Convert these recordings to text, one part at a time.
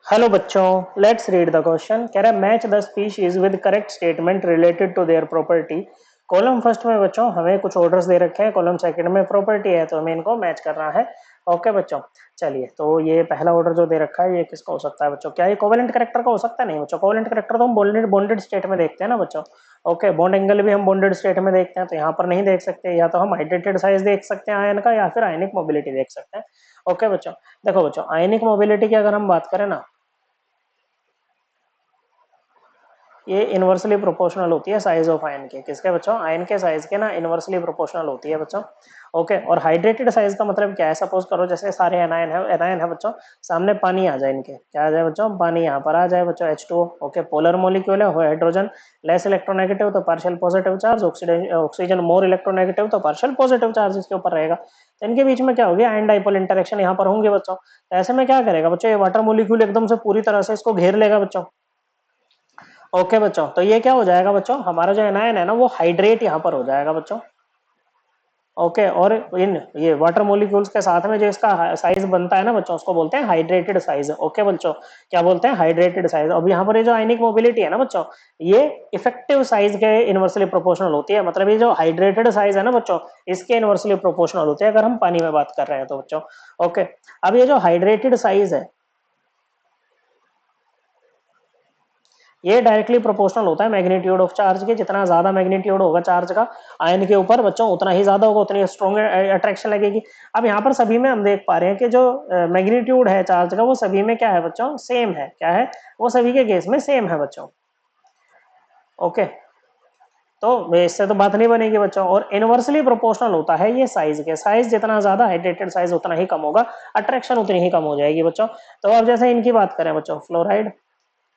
Hello बच्चों, let's read the question. कह रहा है match the species with correct statement related to their property. Column first में बच्चों हमें कुछ ऑर्डर्स दे रखे हैं, कॉलम सेकंड में प्रॉपर्टी है, तो हमें इनको मैच करना है। ओके बच्चों, चलिए तो ये पहला ऑर्डर जो दे रखा है ये किसका हो सकता है बच्चों? क्या ये कोवेलेंट कैरेक्टर का हो सकता है? नहीं बच्चों, कोवेलेंट कैरेक्टर तो हम बॉन्डेड स्टेट में देखते हैं ना बच्चों। ओके, बॉन्ड एंगल भी हम बॉन्डेड स्टेट में देखते हैं, तो यहाँ पर नहीं देख सकते। या तो हम हाइड्रेटेड साइज देख सकते हैं आयन का, या फिर आयनिक मोबिलिटी देख सकते हैं। ओके बच्चों, देखो बच्चों आयनिक मोबिलिटी की अगर हम बात करें ना, ये इनवर्सली प्रोपोर्शनल होती है साइज ऑफ आयन के। किसके बच्चों? आयन के साइज के ना इनवर्सली प्रोपोर्शनल होती है बच्चों। ओके, और हाइड्रेटेड साइज का मतलब क्या है? सपोज करो जैसे सारे एनायन है बच्चों, सामने पानी आ जाए, इनके क्या आ जाए बच्चों? पानी यहाँ पर आ जाए बच्चों, H2O। ओके, पोलर मॉलिक्यूल है, हाइड्रोजन लेस इलेक्ट्रोनेगेटिव तो partial positive charge, oxygen more electronegative तो पार्शियल पॉजिटिव चार्ज इसके ऊपर रहेगा। तो इनके बीच में क्या होगी? आयन डाइपोल इंटरेक्शन यहाँ पर होंगे बच्चों। तो ऐसे में क्या करेगा बच्चों? ये वाटर मॉलिक्यूल एकदम से पूरी तरह से इसको घेर लेगा बच्चों। ओके बच्चों, तो ये क्या हो जाएगा बच्चों? हमारा जो एनायन है ना वो हाइड्रेट यहाँ पर हो जाएगा बच्चों। ओके, और इन ये वाटर मॉलिक्यूल्स के साथ में जो इसका साइज बनता है ना बच्चों, उसको बोलते हैं हाइड्रेटेड साइज। ओके बच्चों, क्या बोलते हैं? Hydrated size. अब यहाँ पर ये जो आयनिक मोबिलिटी है ना बच्चों, ये इफेक्टिव साइज के इनवर्सली प्रोपोर्शनल होती है। मतलब ये जो हाइड्रेटेड साइज है ना बच्चों, इसके इनवर्सली प्रोपोर्शनल होती है अगर हम पानी में बात कर रहे हैं तो बच्चों। ओके, अब ये जो हाइड्रेटेड साइज है ये डायरेक्टली प्रोपोर्शनल होता है मैग्नीट्यूड ऑफ चार्ज के। जितना ज्यादा मैग्नीट्यूड होगा चार्ज का आयन के ऊपर बच्चों, उतना ही ज्यादा होगा, उतनी स्ट्रॉन्ग अट्रैक्शन लगेगी। अब यहाँ पर सभी में हम देख पा रहे हैं कि जो मैग्नीट्यूड है चार्ज का वो सभी में क्या है बच्चों? सेम है। क्या है? वो सभी के केस में सेम है बच्चों। ओके, तो इससे तो बात नहीं बनेगी बच्चों। और इनवर्सली प्रोपोर्शनल होता है ये साइज के। साइज जितना ज्यादा हाइड्रेटेड साइज उतना ही कम होगा, अट्रैक्शन उतनी ही कम हो जाएगी बच्चों। तो अब जैसे इनकी बात करें बच्चों, fluoride,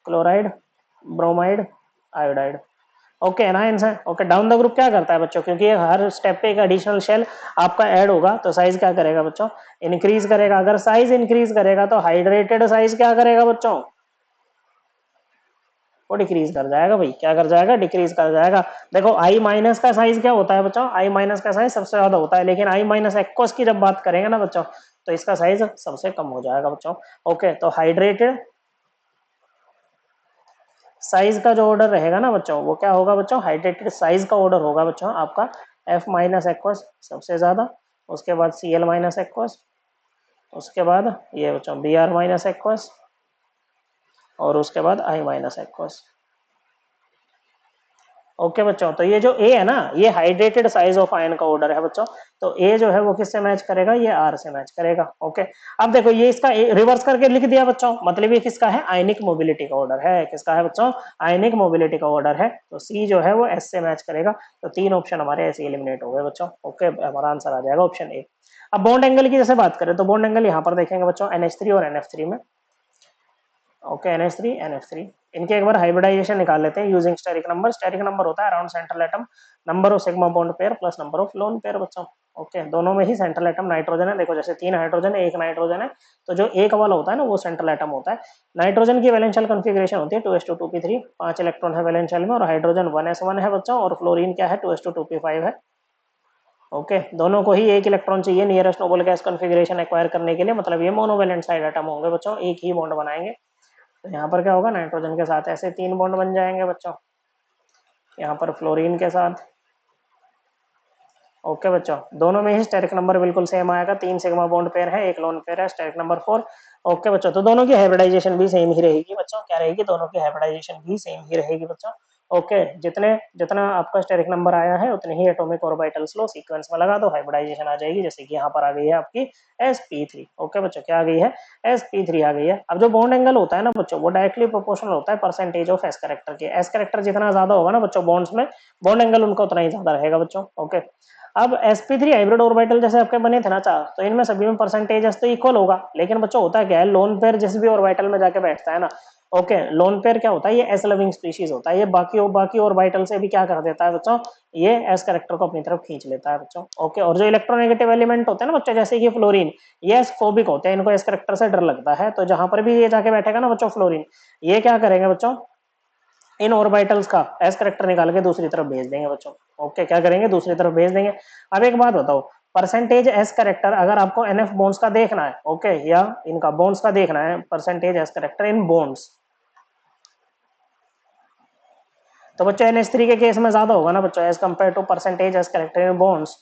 chloride, bromide, iodide. Okay, anions है। ओके, डाउन द ग्रुप क्या करता है बच्चों? क्योंकि ये हर स्टेप पे एक एडिशनल शेल आपका ऐड होगा, तो साइज क्या करेगा बच्चों? इंक्रीज करेगा। अगर साइज इंक्रीज करेगा तो हाइड्रेटेड साइज क्या करेगा बच्चों? वो डिक्रीज कर जाएगा भाई। क्या कर जाएगा? डिक्रीज कर जाएगा। देखो आई माइनस का साइज क्या होता है बच्चों? आई माइनस का साइज सबसे ज्यादा होता है, लेकिन आई माइनस एक्वस की जब बात करेंगे ना बच्चों, तो इसका साइज सबसे कम हो जाएगा बच्चों। ओके, तो हाइड्रेटेड साइज का जो ऑर्डर रहेगा ना बच्चों, वो क्या होगा बच्चों? हाइड्रेटेड साइज का ऑर्डर होगा बच्चों आपका F माइनस एक्वस सबसे ज्यादा, उसके बाद Cl माइनस एक्वस, उसके बाद ये बच्चों Br माइनस एक्वस, और उसके बाद I माइनस एक्वस। ओके बच्चों, तो ये जो ए है ना, ये हाइड्रेटेड साइज ऑफ आयन का ऑर्डर है बच्चों। तो ए जो है वो किससे मैच करेगा? ये आर से मैच करेगा। ओके, अब देखो ये इसका रिवर्स करके लिख दिया बच्चों, मतलब ये किसका है? आयनिक मोबिलिटी का ऑर्डर है। किसका है बच्चों? आयनिक मोबिलिटी का ऑर्डर है। तो सी जो है वो एस से मैच करेगा। तो तीन ऑप्शन हमारे ऐसे एलिमिनेट हो गए बच्चों। ओके, हमारा आंसर आ जाएगा ऑप्शन ए। अब बॉन्ड एंगल की जैसे बात करें तो बॉन्ड एंगल यहाँ पर देखेंगे बच्चों NH3 और NF3 में। ओके, NH3 NF3, इनके एक बार हाइब्रिडाइजेशन निकाल लेते हैं using steric number. Steric number होता है around central atom number of sigma bond pair plus number of lone pair बच्चों। ओके, दोनों में ही सेंट्रल एटम नाइट्रोजन है। देखो जैसे तीन हाइड्रोजन है, एक नाइट्रोजन है, तो जो एक वाला होता है ना वो सेंट्रल एटम होता है। नाइट्रोजन की वैलेंशियल कॉन्फ़िगरेशन होती है 2s2 2p3, 5 इलेक्ट्रॉन है वैलेंशियल में, और हाइड्रोजन 1s1 है बच्चों, और फ्लोरीन क्या है? 2s2 2p5 है। ओके, दोनों को ही एक इलेक्ट्रॉन चाहिए nearest noble gas configuration acquire करने के लिए, मतलब ये मोनोवैलेंट साइड एटम होंगे बच्चों, एक ही बॉन्ड बनाएंगे। तो यहाँ पर क्या होगा? नाइट्रोजन के साथ ऐसे तीन बॉन्ड बन जाएंगे बच्चों, यहाँ पर फ्लोरीन के साथ। ओके बच्चों, दोनों में ही स्टेरिक नंबर बिल्कुल सेम आएगा। तीन सिग्मा बॉन्ड पेयर है, एक लोन पेयर है, स्टेरिक नंबर 4। ओके बच्चों, तो दोनों की हाइब्रिडाइजेशन भी सेम ही रहेगी बच्चों। क्या रहेगी? दोनों की हाइब्रिडाइजेशन भी सेम ही रहेगी बच्चों। ओके, जितने जितना आपका स्टेरिक नंबर आया है उतने ही एटॉमिक ऑर्बिटल लो सीक्वेंस में लगा दो, हाइब्रिडाइजेशन आ जाएगी। जैसे कि यहाँ पर आ गई है आपकी sp3। ओके बच्चों, क्या आ गई है? sp3 आ गई है। अब जो बॉन्ड एंगल होता है ना बच्चों, वो डायरेक्टली प्रोपोर्शनल होता है परसेंटेज ऑफ एस कैरेक्टर के। एस कैरेक्टर जितना ज्यादा होगा ना बच्चों बॉन्ड्स में, बॉन्ड एंगल उनका उतना ही ज्यादा रहेगा बच्चों। ओके, अब sp3 हाइब्रिड ऑर्बिटल जैसे आपके बने थे ना चार, तो इनमें सभी में परसेंटेज तो इक्वल होगा। लेकिन बच्चों होता क्या है? लोन पेयर जिस भी ऑर्बिटल में जाके बैठता है ना, ओके, लोन पेयर क्या होता है? ये एस लविंग स्पीशीज होता है। ये बाकी ऑर्बिटल से भी क्या कर देता है बच्चों? ये एस कैरेक्टर को अपनी तरफ खींच लेता है बच्चों। ओके, और जो इलेक्ट्रोनेगेटिव एलिमेंट होते हैं ना बच्चों, जैसे कि फ्लोरीन, ये एस फोबिक होते हैं, इनको एस कैरेक्टर से डर लगता है। तो जहां पर भी ये जाके बैठेगा ना बच्चों फ्लोरीन, ये क्या करेंगे बच्चों? इन ऑर्बिटल्स का एस करेक्टर निकाल के दूसरी तरफ भेज देंगे बच्चों। ओके, क्या करेंगे? दूसरी तरफ भेज देंगे। अब एक बात बताओ, परसेंटेज एस करेक्टर अगर आपको एनएफ बॉन्ड्स का देखना है, ओके, या इनका बॉन्ड्स का देखना है, percentage S character in bonds, तो बच्चों NH3 के केस में ज्यादा होगा ना बच्चों as compare to percentage S character in bonds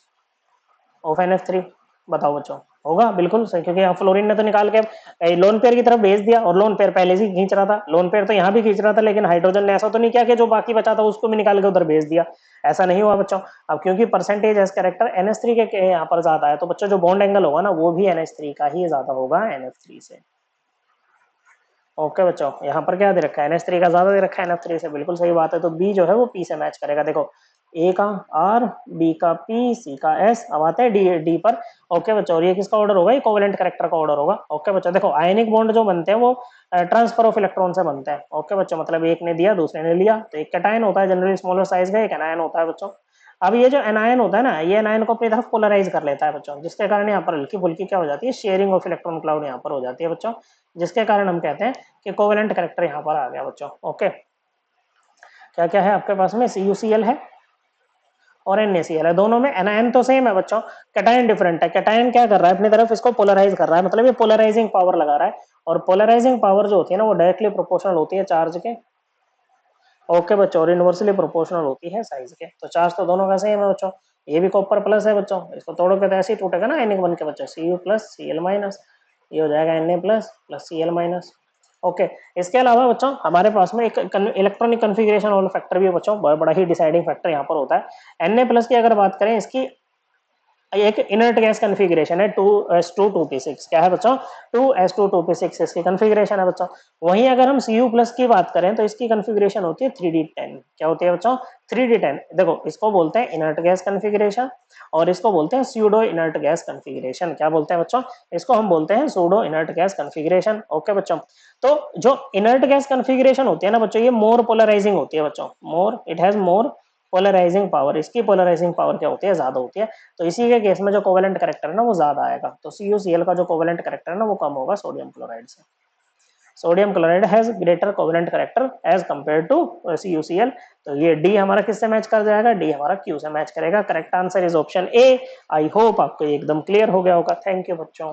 of NF3। बताओ बच्चों, होगा बिल्कुल सही, क्योंकि यहाँ फ्लोरीन ने तो निकाल के लोन पेयर की तरफ भेज दिया, और लोन पेयर पहले से खींच रहा था, लोन पेयर तो यहाँ भी खींच रहा था, लेकिन हाइड्रोजन ने ऐसा तो नहीं किया कि जो बाकी बचा था उसको भी निकाल के उधर भेज दिया, ऐसा नहीं हुआ बच्चों। अब क्योंकि परसेंटेज एस कैरेक्टर NH3 के यहाँ पर ज्यादा है, तो बच्चों जो बॉन्ड एंगल होगा ना वो भी NH3 का ही ज्यादा होगा NF3 से। ओके बच्चों, यहाँ पर क्या दे रखा है, NH3 का ज्यादा दे रखा है NF3 से, बिल्कुल सही बात है। तो बी जो है वो पी से मैच करेगा। देखो ए का आर, बी का पी, सी का एस, अब आते हैं डी पर। ओके बच्चों, और ये किसका ऑर्डर होगा, ये कोवेलेंट कैरेक्टर का ऑर्डर होगा। ओके बच्चों, देखो आयनिक बॉन्ड जो बनते हैं वो ट्रांसफर ऑफ इलेक्ट्रॉन से बनते हैं। ओके बच्चों, मतलब एक ने दिया दूसरे ने लिया, तो एक कैटायन होता है जनरली स्मॉलर साइज का, एक एनायन होता है बच्चों। अब ये जो एनायन होता है ना, ये एनायन को अपनी तरफ पोलराइज कर लेता है बच्चों, जिसके कारण यहाँ पर हल्की फुल्की क्या हो जाती है, शेयरिंग ऑफ इलेक्ट्रॉन क्लाउड यहाँ पर हो जाती है बच्चों, जिसके कारण हम कहते हैं कि कोवेलेंट कैरेक्टर यहाँ पर आ गया बच्चों। ओके, क्या क्या है आपके पास में, CuCl है और NaCl है, दोनों में एनायन तो सेम है बच्चों, कैटायन डिफरेंट है। कैटायन क्या कर रहा है, अपनी तरफ इसको पोलराइज कर रहा है, मतलब ये पोलराइजिंग पावर लगा रहा है, और पोलराइजिंग पावर जो होती है ना वो डायरेक्टली प्रोपोर्शनल होती है चार्ज के। ओके बच्चों, और इनवर्सली प्रोपोर्शनल होती है साइज के। तो चार्ज तो दोनों का सेम है बच्चों, ये भी कॉपर प्लस है बच्चों, इसको तोड़ोगे तो ऐसे ही टूटेगा ना आयनिक बन के बच्चों, Cu प्लस Cl माइनस, ये हो जाएगा Na plus plus Cl minus. Okay, इसके अलावा बच्चों हमारे पास में एक इलेक्ट्रॉनिक कन्फिग्रेशन वाला फैक्टर भी है बच्चों, बड़ा ही डिसाइडिंग फैक्टर यहाँ पर होता है। Na प्लस की अगर बात करें, इसकी एक इनर्ट गैस कन्फिग्रेशन है 2s2 2p6, क्या है बच्चों, 2s2 2p6 इसकी कन्फिग्रेशन है बच्चों। वहीं अगर हम Cu प्लस की बात करें तो इसकी कन्फिग्रेशन होती है 3d10। क्या होती है बच्चों, 3d10। देखो इसको बोलते हैं इनर्ट गैस कन्फिग्रेशन, और इसको बोलते हैं स्यूडो इनर्ट गैस कन्फिग्रेशन। क्या बोलते हैं बच्चों, इसको हम बोलते हैं pseudo inert gas configuration. Okay बच्चों, तो जो इनर्ट गैस कन्फिग्रेशन होती है ना बच्चों, ये मोर पोलराइजिंग होती है बच्चों, more, it has more polarising power, इसकी पोलराइजिंग पावर क्या होती है, ज्यादा होती है। तो इसी के केस में जो कोवेलेंट कैरेक्टर है ना वो ज्यादा आएगा, तो CuCl का जो कोवेलेंट कैरेक्टर है ना वो कम होगा सोडियम क्लोराइड से। Sodium chloride has greater covalent character as compare to CuCl। तो ये डी हमारा किससे मैच कर जाएगा, डी हमारा क्यू से मैच करेगा। Correct answer is option A. I hope आपको एकदम क्लियर हो गया होगा। थैंक यू बच्चों।